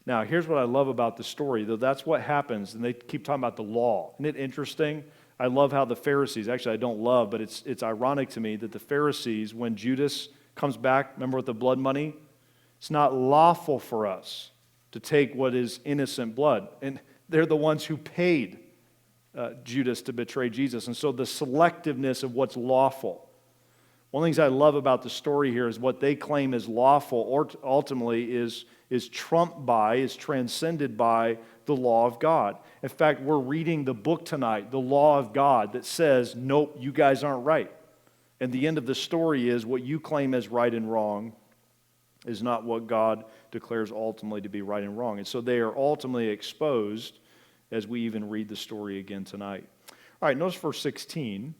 Now, here's what I love about the story, though that's what happens, and they keep talking about the law. Isn't it interesting? I love how the Pharisees, actually I don't love, but it's ironic to me that the Pharisees, when Judas comes back, remember with the blood money? It's not lawful for us to take what is innocent blood. And they're the ones who paid Judas to betray Jesus. And so the selectiveness of what's lawful. One of the things I love about the story here is what they claim is lawful or ultimately is trumped by, is transcended by the law of God. In fact, we're reading the book tonight, the law of God, that says, nope, you guys aren't right. And the end of the story is what you claim as right and wrong is not what God declares ultimately to be right and wrong. And so they are ultimately exposed as we even read the story again tonight. All right, notice verse 16.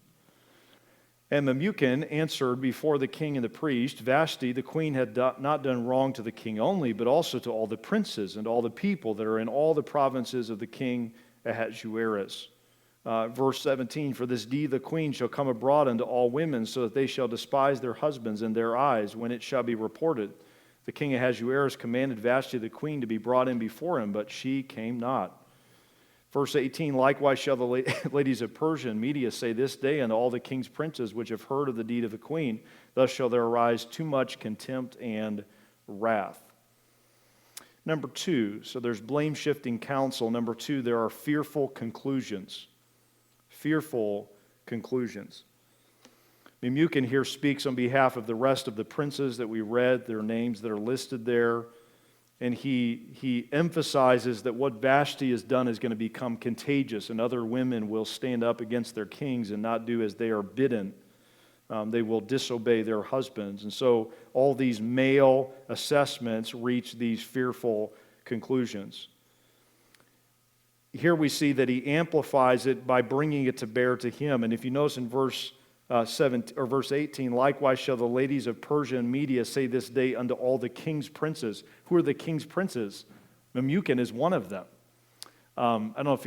And Memucan answered before the king and the priest, Vashti, the queen, had not done wrong to the king only, but also to all the princes and all the people that are in all the provinces of the king Ahasuerus. Verse 17, for this deed the queen shall come abroad unto all women, so that they shall despise their husbands in their eyes when it shall be reported. The king Ahasuerus commanded Vashti the queen to be brought in before him, but she came not. Verse 18, likewise shall the ladies of Persia and Media say this day unto all the king's princes which have heard of the deed of the queen, thus shall there arise too much contempt and wrath. Number 2, so there's blame-shifting counsel. Number 2, there are fearful conclusions. Fearful conclusions. Memucan here speaks on behalf of the rest of the princes that we read, their names that are listed there. And he emphasizes that what Vashti has done is going to become contagious, and other women will stand up against their kings and not do as they are bidden. They will disobey their husbands. And so all these male assessments reach these fearful conclusions. Here we see that he amplifies it by bringing it to bear to him. And if you notice in verse 18, likewise shall the ladies of Persia and Media say this day unto all the king's princes. Who are the king's princes? Memucan is one of them. I don't know if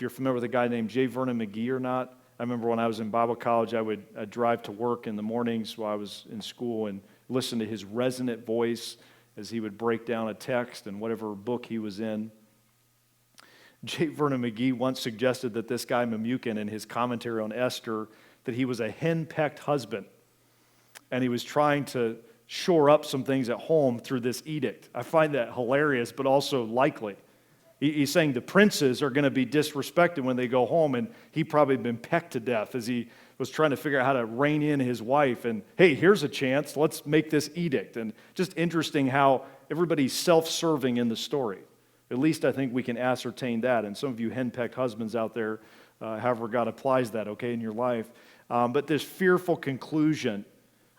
you're familiar with a guy named J. Vernon McGee or not. I remember when I was in Bible college, I'd drive to work in the mornings while I was in school and listen to his resonant voice as he would break down a text and whatever book he was in. J. Vernon McGee once suggested that this guy Memucan, in his commentary on Esther, that he was a hen-pecked husband, and he was trying to shore up some things at home through this edict. I find that hilarious, but also likely. He's saying the princes are going to be disrespected when they go home, and he probably been pecked to death as he was trying to figure out how to rein in his wife. And hey, here's a chance. Let's make this edict. And just interesting how everybody's self-serving in the story. At least I think we can ascertain that. And some of you henpecked husbands out there, however God applies that, okay, in your life. But this fearful conclusion,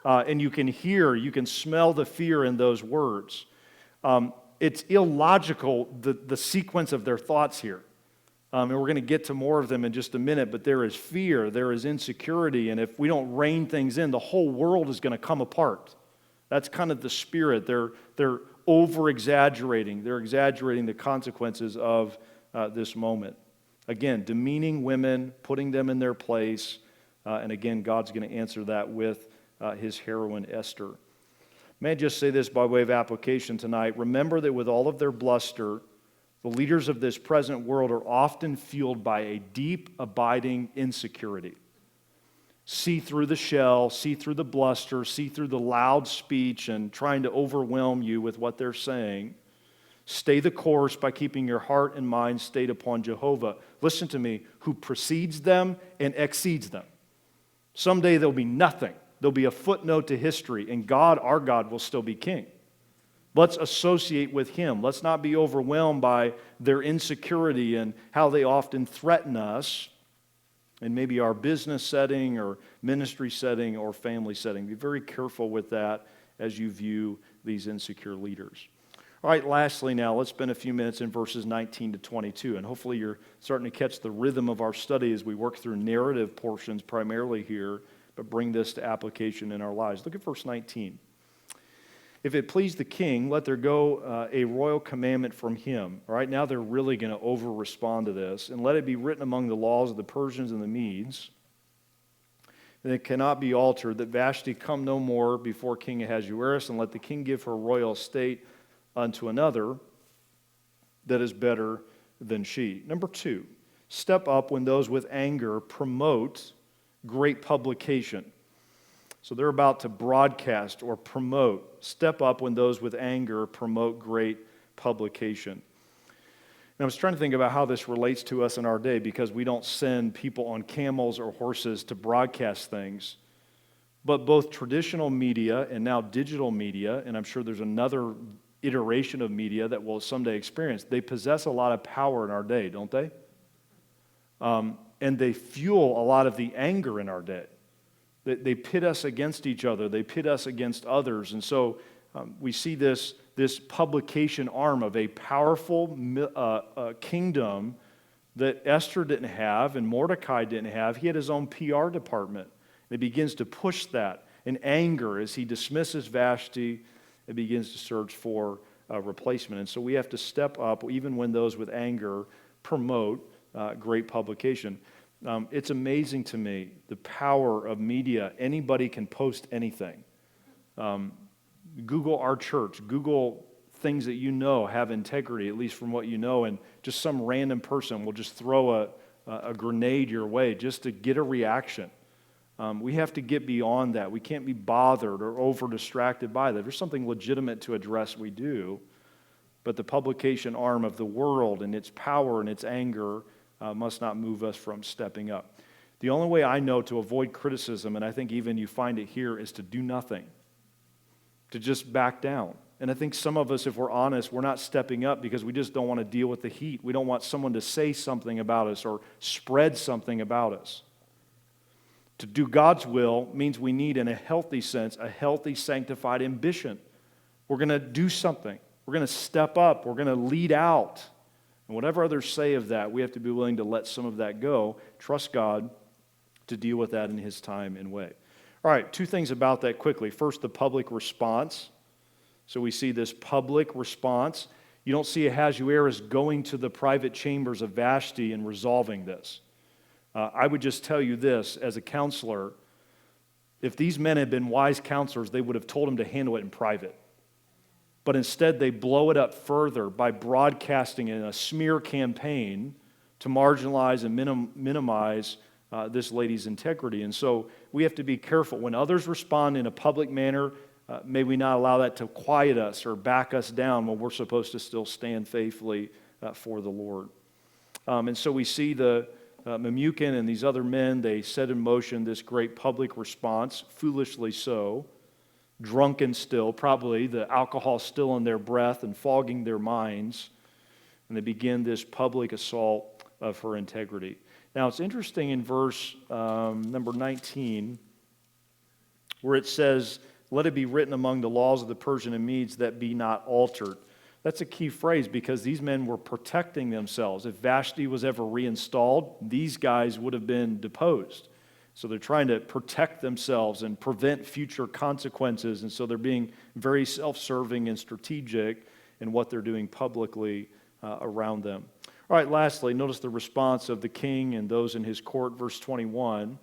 and you can smell the fear in those words. It's illogical, the sequence of their thoughts here. And we're going to get to more of them in just a minute, but there is fear, there is insecurity, and if we don't rein things in, the whole world is going to come apart. That's kind of the spirit. They're over-exaggerating. They're exaggerating the consequences of this moment. Again, demeaning women, putting them in their place, and again, God's going to answer that with his heroine Esther. May I just say this by way of application tonight? Remember that with all of their bluster, the leaders of this present world are often fueled by a deep, abiding insecurity. See through the shell, see through the bluster, see through the loud speech and trying to overwhelm you with what they're saying. Stay the course by keeping your heart and mind stayed upon Jehovah. Listen to me, who precedes them and exceeds them. Someday there'll be nothing. There'll be a footnote to history, and God, our God, will still be king. Let's associate with him. Let's not be overwhelmed by their insecurity and how they often threaten us in maybe our business setting or ministry setting or family setting. Be very careful with that as you view these insecure leaders. All right, lastly now, let's spend a few minutes in verses 19 to 22, and hopefully you're starting to catch the rhythm of our study as we work through narrative portions primarily here, but bring this to application in our lives. Look at verse 19. If it please the king, let there go a royal commandment from him. All right, now they're really going to over-respond to this. And let it be written among the laws of the Persians and the Medes, and it cannot be altered, that Vashti come no more before King Ahasuerus, and let the king give her royal estate unto another that is better than she. Number 2, step up when those with anger promote great publication. So they're about to broadcast or promote. Step up when those with anger promote great publication. And I was trying to think about how this relates to us in our day, because we don't send people on camels or horses to broadcast things. But both traditional media and now digital media, and I'm sure there's another iteration of media that we'll someday experience, they possess a lot of power in our day, don't they? And they fuel a lot of the anger in our day. They pit us against each other. They pit us against others. And so we see this publication arm of a powerful kingdom that Esther didn't have and Mordecai didn't have. He had his own PR department. And it begins to push that in anger as he dismisses Vashti. It begins to search for a replacement. And so we have to step up even when those with anger promote great publication. It's amazing to me, the power of media. Anybody can post anything. Google our church. Google things that you know have integrity, at least from what you know, and just some random person will just throw a grenade your way just to get a reaction. We have to get beyond that. We can't be bothered or over-distracted by that. If there's something legitimate to address, we do. But the publication arm of the world and its power and its anger must not move us from stepping up. The only way I know to avoid criticism, and I think even you find it here, is to do nothing, to just back down. And I think some of us, if we're honest, we're not stepping up because we just don't want to deal with the heat. We don't want someone to say something about us or spread something about us. To do God's will means we need, in a healthy sense, a healthy, sanctified ambition. We're going to do something. We're going to step up. We're going to lead out. And whatever others say of that, we have to be willing to let some of that go. Trust God to deal with that in his time and way. All right, 2 things about that quickly. First, the public response. So we see this public response. You don't see Ahasuerus going to the private chambers of Vashti and resolving this. I would just tell you this, as a counselor, if these men had been wise counselors, they would have told him to handle it in private. But instead, they blow it up further by broadcasting in a smear campaign to marginalize and minimize this lady's integrity. And so we have to be careful. When others respond in a public manner, may we not allow that to quiet us or back us down when we're supposed to still stand faithfully for the Lord. And so we see the Memucan and these other men, they set in motion this great public response, foolishly so, drunken still, probably the alcohol still in their breath and fogging their minds, and they begin this public assault of her integrity. Now it's interesting in verse number 19, where it says, "Let it be written among the laws of the Persian and Medes that be not altered." That's a key phrase because these men were protecting themselves. If Vashti was ever reinstalled, these guys would have been deposed. So they're trying to protect themselves and prevent future consequences, and so they're being very self-serving and strategic in what they're doing publicly around them. All right, lastly, notice the response of the king and those in his court, verse 21.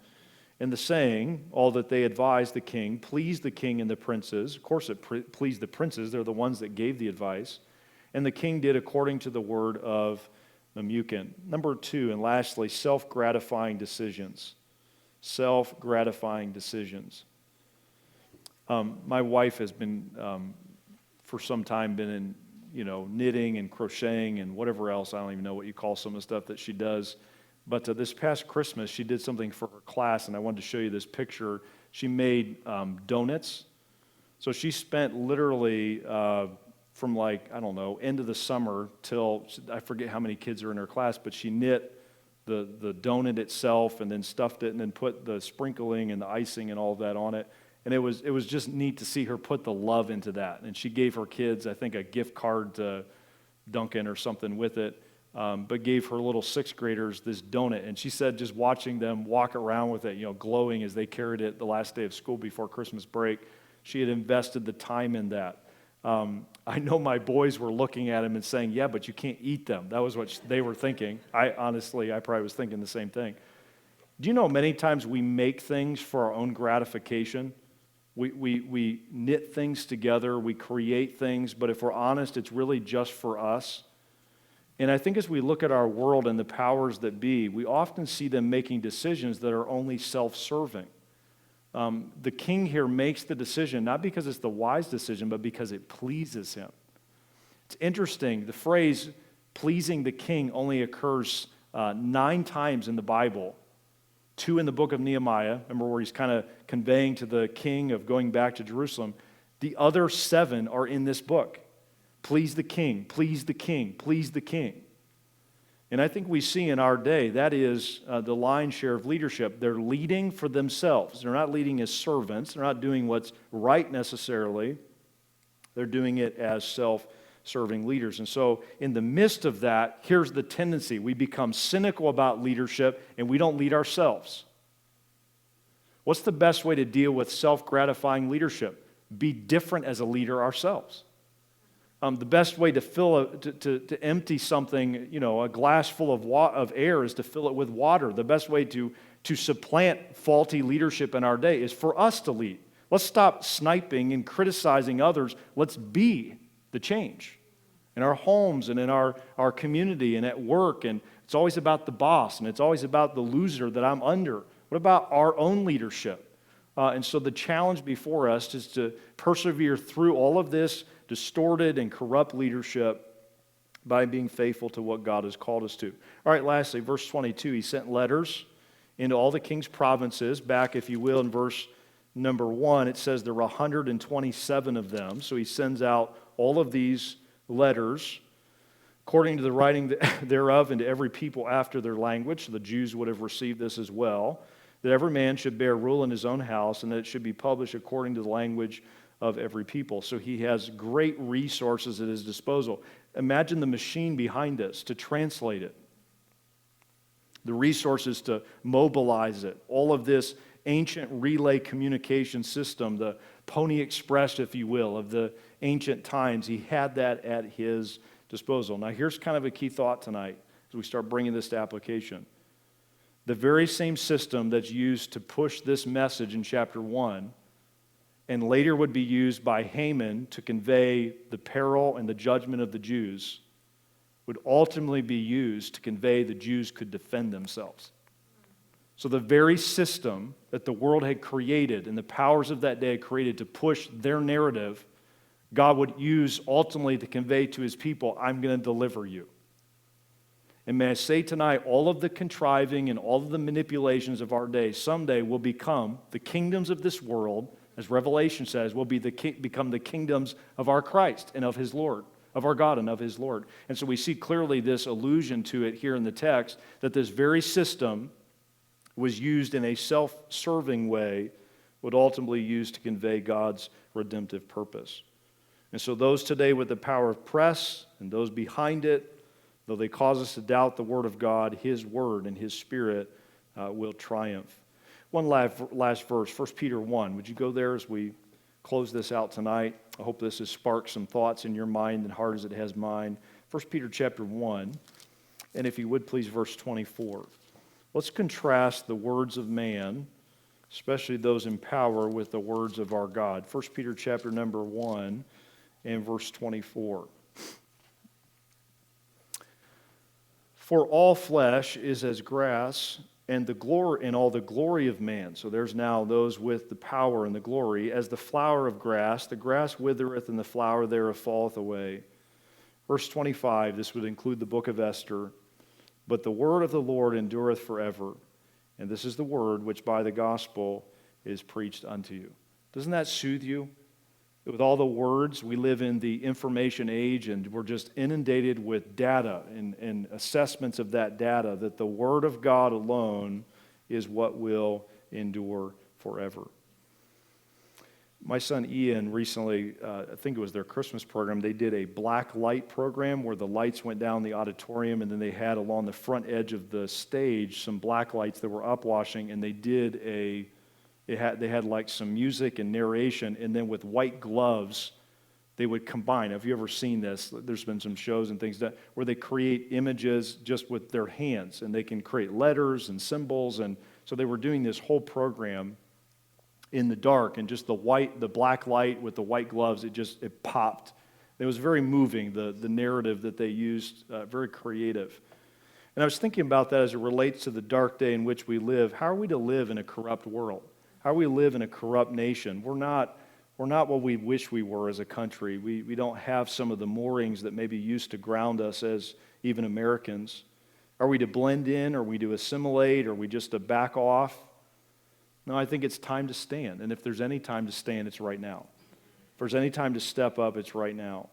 "And the saying, all that they advised the king, pleased the king and the princes." Of course, it pleased the princes. They're the ones that gave the advice. "And the king did according to the word of Memucan." Number 2, and lastly, self-gratifying decisions. Self-gratifying decisions. My wife has been, for some time, been in, knitting and crocheting and whatever else. I don't even know what you call some of the stuff that she does. But this past Christmas, she did something for her class, and I wanted to show you this picture. She made donuts. So she spent literally from end of the summer till, I forget how many kids are in her class, but she knit the donut itself and then stuffed it and then put the sprinkling and the icing and all of that on it. And it was just neat to see her put the love into that. And she gave her kids, I think, a gift card to Dunkin' or something with it, but gave her little 6th graders this donut. And she said just watching them walk around with it, glowing as they carried it the last day of school before Christmas break, she had invested the time in that. I know my boys were looking at him and saying, "Yeah, but you can't eat them." That was what they were thinking. I probably was thinking the same thing. Do you know many times we make things for our own gratification? We knit things together, we create things, but if we're honest, it's really just for us. And I think as we look at our world and the powers that be, we often see them making decisions that are only self-serving. The king here makes the decision, not because it's the wise decision, but because it pleases him. It's interesting, the phrase pleasing the king only occurs 9 times in the Bible. 2 in the book of Nehemiah, remember where he's kind of conveying to the king of going back to Jerusalem. The other 7 are in this book. Please the king, please the king, please the king. And I think we see in our day, that is the lion's share of leadership. They're leading for themselves. They're not leading as servants. They're not doing what's right necessarily. They're doing it as self-serving leaders. And so in the midst of that, here's the tendency. We become cynical about leadership and we don't lead ourselves. What's the best way to deal with self-gratifying leadership? Be different as a leader ourselves. The best way to empty something, a glass full of air, is to fill it with water. The best way to supplant faulty leadership in our day is for us to lead. Let's stop sniping and criticizing others. Let's be the change in our homes and in our community and at work. And it's always about the boss and it's always about the loser that I'm under. What about our own leadership? And so the challenge before us is to persevere through all of this distorted and corrupt leadership by being faithful to what God has called us to. All right, lastly, verse 22, he sent letters into all the king's provinces. Back, if you will, in verse number 1, it says there were 127 of them. So he sends out all of these letters according to the writing thereof into every people after their language. So the Jews would have received this as well, that every man should bear rule in his own house and that it should be published according to the language of every people. So he has great resources at his disposal. Imagine the machine behind this to translate it, the resources to mobilize it, all of this ancient relay communication system, the Pony Express, if you will, of the ancient times. He had that at his disposal. Now here's kind of a key thought tonight as we start bringing this to application. The very same system that's used to push this message in chapter 1 and later would be used by Haman to convey the peril and the judgment of the Jews, would ultimately be used to convey the Jews could defend themselves. So the very system that the world had created and the powers of that day had created to push their narrative, God would use ultimately to convey to his people, I'm going to deliver you. And may I say tonight, all of the contriving and all of the manipulations of our day someday will become the kingdoms of this world, as Revelation says, will become the kingdoms of our Christ and of his Lord, of our God and of his Lord. And so we see clearly this allusion to it here in the text, that this very system was used in a self-serving way, would ultimately use to convey God's redemptive purpose. And so those today with the power of press and those behind it, though they cause us to doubt the Word of God, His Word and His Spirit will triumph. One last verse, 1 Peter 1. Would you go there as we close this out tonight? I hope this has sparked some thoughts in your mind and heart as it has mine. 1 Peter chapter 1, and if you would please, verse 24. Let's contrast the words of man, especially those in power, with the words of our God. 1 Peter chapter number 1 and verse 24. For all flesh is as grass, and all the glory of man. So there's now those with the power and the glory. As the flower of grass, the grass withereth, and the flower thereof falleth away. Verse 25, this would include the book of Esther. But the word of the Lord endureth forever. And this is the word which by the gospel is preached unto you. Doesn't that soothe you? With all the words, we live in the information age, and we're just inundated with data and assessments of that data, that the Word of God alone is what will endure forever. My son Ian recently, I think it was their Christmas program, they did a black light program where the lights went down the auditorium, and then they had along the front edge of the stage some black lights that were upwashing, and they had like some music and narration, and then with white gloves, they would combine. Have you ever seen this? There's been some shows and things where they create images just with their hands, and they can create letters and symbols, and so they were doing this whole program in the dark, and just the black light with the white gloves, it popped. It was very moving, the narrative that they used, very creative. And I was thinking about that as it relates to the dark day in which we live. How are we to live in a corrupt world? How we live in a corrupt nation? We're not what we wish we were as a country. We don't have some of the moorings that maybe used to ground us as even Americans. Are we to blend in? Are we to assimilate? Are we just to back off? No, I think it's time to stand. And if there's any time to stand, it's right now. If there's any time to step up, it's right now.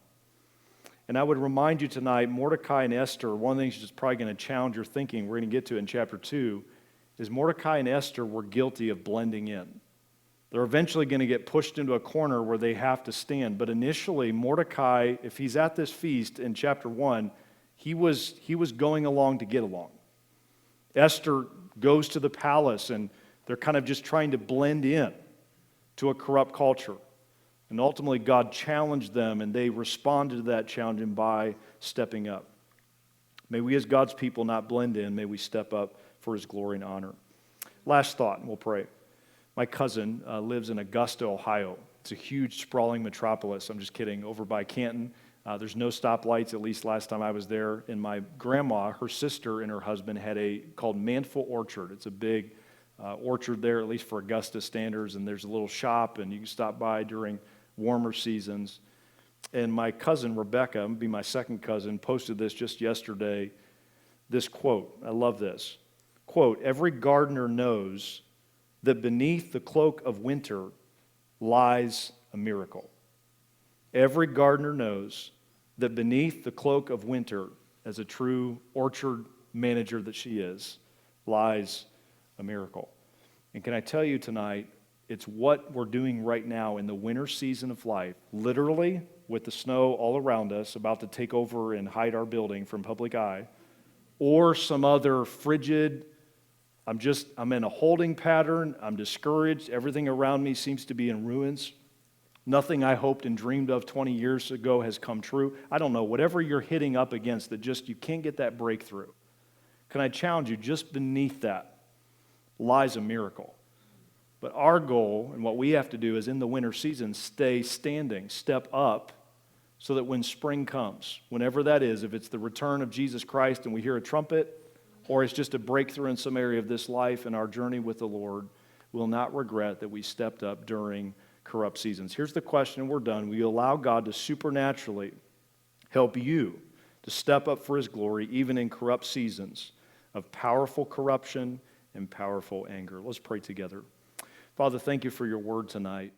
And I would remind you tonight, Mordecai and Esther, one of the things that's probably going to challenge your thinking, we're going to get to it in chapter 2, is Mordecai and Esther were guilty of blending in. They're eventually going to get pushed into a corner where they have to stand. But initially, Mordecai, if he's at this feast in chapter 1, he was going along to get along. Esther goes to the palace, and they're kind of just trying to blend in to a corrupt culture. And ultimately, God challenged them, and they responded to that challenge by stepping up. May we as God's people not blend in. May we step up for His glory and honor. Last thought, and we'll pray. My cousin lives in Augusta, Ohio. It's a huge, sprawling metropolis. I'm just kidding. Over by Canton. There's no stoplights, at least last time I was there. And my grandma, her sister and her husband had called Manful Orchard. It's a big orchard there, at least for Augusta standards. And there's a little shop, and you can stop by during warmer seasons. And my cousin, Rebecca, be my second cousin, posted this just yesterday, this quote. I love this. Quote, "Every gardener knows that beneath the cloak of winter lies a miracle." Every gardener knows that beneath the cloak of winter, as a true orchard manager that she is, lies a miracle. And can I tell you tonight, it's what we're doing right now in the winter season of life, literally with the snow all around us, about to take over and hide our building from public eye, or some other frigid, I'm in a holding pattern, I'm discouraged, everything around me seems to be in ruins. Nothing I hoped and dreamed of 20 years ago has come true. I don't know, whatever you're hitting up against that just you can't get that breakthrough. Can I challenge you, just beneath that lies a miracle. But our goal and what we have to do is in the winter season, stay standing, step up, so that when spring comes, whenever that is, if it's the return of Jesus Christ and we hear a trumpet, or it's just a breakthrough in some area of this life and our journey with the Lord, we'll not regret that we stepped up during corrupt seasons. Here's the question, and we're done. Will you allow God to supernaturally help you to step up for his glory, even in corrupt seasons of powerful corruption and powerful anger. Let's pray together. Father, thank you for your word tonight.